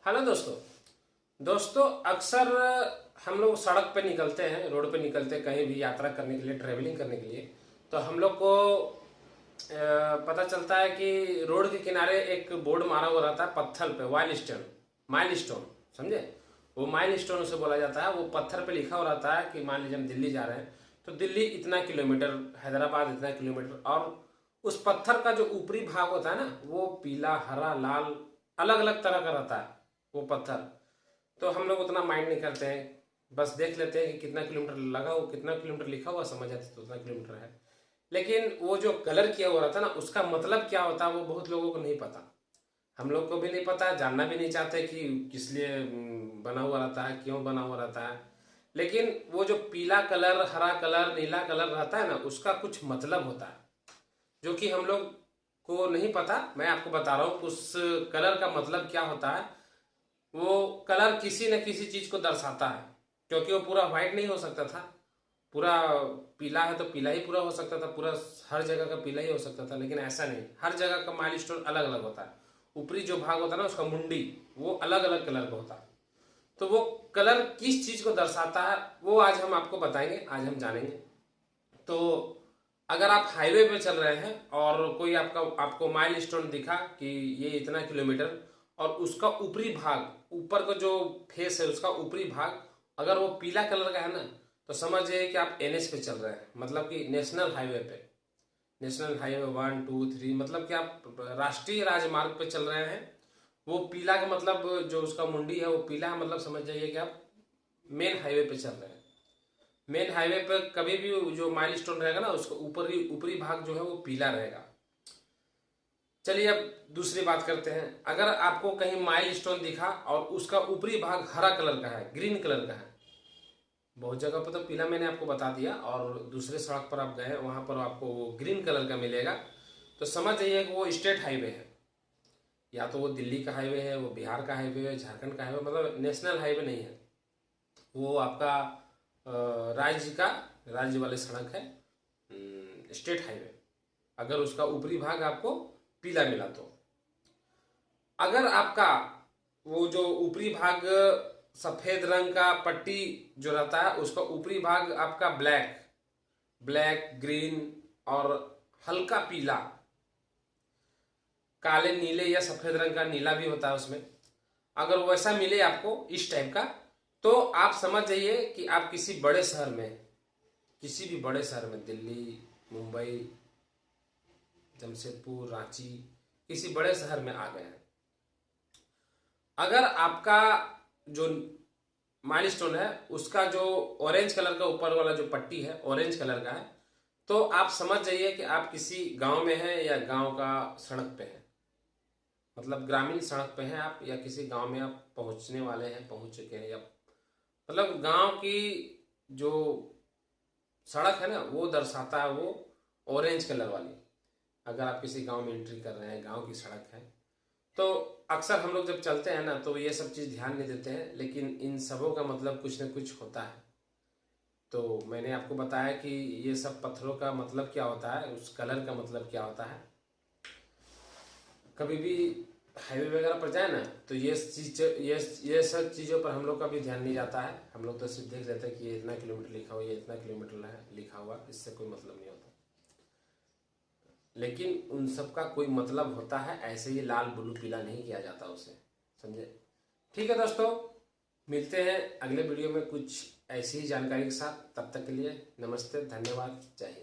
Hello दोस्तों अक्सर हम लोग सड़क पे निकलते हैं, रोड पे निकलते हैं कहीं भी यात्रा करने के लिए, ट्रेवलिंग करने के लिए। तो हम लोग को पता चलता है कि रोड के किनारे एक बोर्ड मारा हुआ रहता है पत्थर पे, माइल स्टोन, समझे। वो माइल स्टोन उसे बोला जाता है। वो पत्थर पे लिखा हुआ रहता है कि मान लीजिए हम दिल्ली जा रहे हैं तो दिल्ली इतना किलोमीटर, हैदराबाद इतना किलोमीटर। और उस पत्थर का जो ऊपरी भाग होता है ना, वो पीला, हरा, लाल, अलग अलग तरह का रहता है वो पत्थर। तो हम लोग उतना माइंड नहीं करते हैं, बस देख लेते हैं कि कितना किलोमीटर लगा, वो कितना किलोमीटर लिखा हुआ समझ आते तो उतना किलोमीटर है। लेकिन वो जो कलर किया हुआ रहता है ना, उसका मतलब क्या होता है वो बहुत लोगों को नहीं पता। हम लोग को भी नहीं पता, जानना भी नहीं चाहते कि किस लिए बना हुआ रहता है, क्यों बना हुआ रहता है। लेकिन वो जो पीला कलर, हरा कलर, नीला कलर रहता है ना, उसका कुछ मतलब होता है जो कि हम लोग को नहीं पता। मैं आपको बता रहा हूँ उस कलर का मतलब क्या होता है। वो कलर किसी न किसी चीज को दर्शाता है, क्योंकि वो पूरा व्हाइट नहीं हो सकता था। पूरा पीला है तो पीला ही पूरा हो सकता था, पूरा हर जगह का पीला ही हो सकता था। लेकिन ऐसा नहीं, हर जगह का माइलस्टोन अलग अलग होता है। ऊपरी जो भाग होता है ना, उसका मुंडी, वो अलग अलग कलर का होता है। तो वो कलर किस चीज को दर्शाता है वो आज हम आपको बताएंगे, आज हम जानेंगे। तो अगर आप हाईवे पे चल रहे हैं और कोई आपको माइल स्टोन दिखा कि ये इतना किलोमीटर, और उसका ऊपरी भाग, ऊपर का जो फेस है उसका ऊपरी भाग अगर वो पीला कलर का है ना, तो समझ जाइए कि आप एनएच पे चल रहे हैं, मतलब कि नेशनल हाईवे पे, नेशनल हाईवे 1 2 3, मतलब कि आप राष्ट्रीय राजमार्ग पे चल रहे हैं। वो पीला का मतलब जो उसका मुंडी है वो पीला है, मतलब समझ जाइए कि आप मेन हाईवे पे चल रहे हैं। मेन हाईवे पर कभी भी जो माइल स्टोन रहेगा ना, उसका ऊपरी ऊपरी भाग जो है वो पीला रहेगा। चलिए अब दूसरी बात करते हैं। अगर आपको कहीं माइल स्टोन दिखा और उसका ऊपरी भाग हरा कलर का है, ग्रीन कलर का है, बहुत जगह पर तो पीला मैंने आपको बता दिया, और दूसरे सड़क पर आप गए वहां पर आपको वो ग्रीन कलर का मिलेगा, तो समझ जाइए कि वो स्टेट हाईवे है। या तो वो दिल्ली का हाईवे है, वो बिहार का हाईवे है, झारखंड का हाईवे, मतलब नेशनल हाईवे नहीं है वो आपका। राज्य का, राज्य वाली सड़क है, स्टेट हाईवे। अगर उसका ऊपरी भाग आपको पीला मिला तो। अगर आपका वो जो ऊपरी भाग सफेद रंग का पट्टी जो रहता है, उसका ऊपरी भाग आपका ब्लैक, ग्रीन और हल्का पीला, काले नीले या सफेद रंग का नीला भी होता है उसमें, अगर वैसा मिले आपको इस टाइप का, तो आप समझ जाइए कि आप किसी बड़े शहर में, किसी भी बड़े शहर में, दिल्ली, मुंबई, जमशेदपुर, रांची, किसी बड़े शहर में आ गए हैं। अगर आपका जो माइलस्टोन है उसका जो ऑरेंज कलर का ऊपर वाला जो पट्टी है ऑरेंज कलर का है, तो आप समझ जाइए कि आप किसी गांव में हैं या गांव का सड़क पे हैं, मतलब ग्रामीण सड़क पे हैं आप, या किसी गांव में आप पहुंचने वाले हैं, पहुंच चुके हैं, या मतलब गांव की जो सड़क है ना वो दर्शाता है वो ऑरेंज कलर वाली। अगर आप किसी गांव में एंट्री कर रहे हैं, गांव की सड़क है, तो अक्सर हम लोग जब चलते हैं ना तो ये सब चीज़ ध्यान नहीं देते हैं, लेकिन इन सबों का मतलब कुछ न कुछ होता है। तो मैंने आपको बताया कि ये सब पत्थरों का मतलब क्या होता है, उस कलर का मतलब क्या होता है। कभी भी हाईवे वगैरह पर जाए ना तो ये सब चीज़ों पर हम लोग का भी ध्यान नहीं जाता है। हम लोग तो सिर्फ देख लेते हैं कि ये इतना किलोमीटर लिखा हुआ, ये इतना किलोमीटर है लिखा हुआ, इससे कोई मतलब नहीं होता। लेकिन उन सब का कोई मतलब होता है, ऐसे ही लाल ब्लू पीला नहीं किया जाता उसे, समझे। ठीक है दोस्तों, मिलते हैं अगले वीडियो में कुछ ऐसी ही जानकारी के साथ। तब तक के लिए नमस्ते, धन्यवाद, जय हिंद।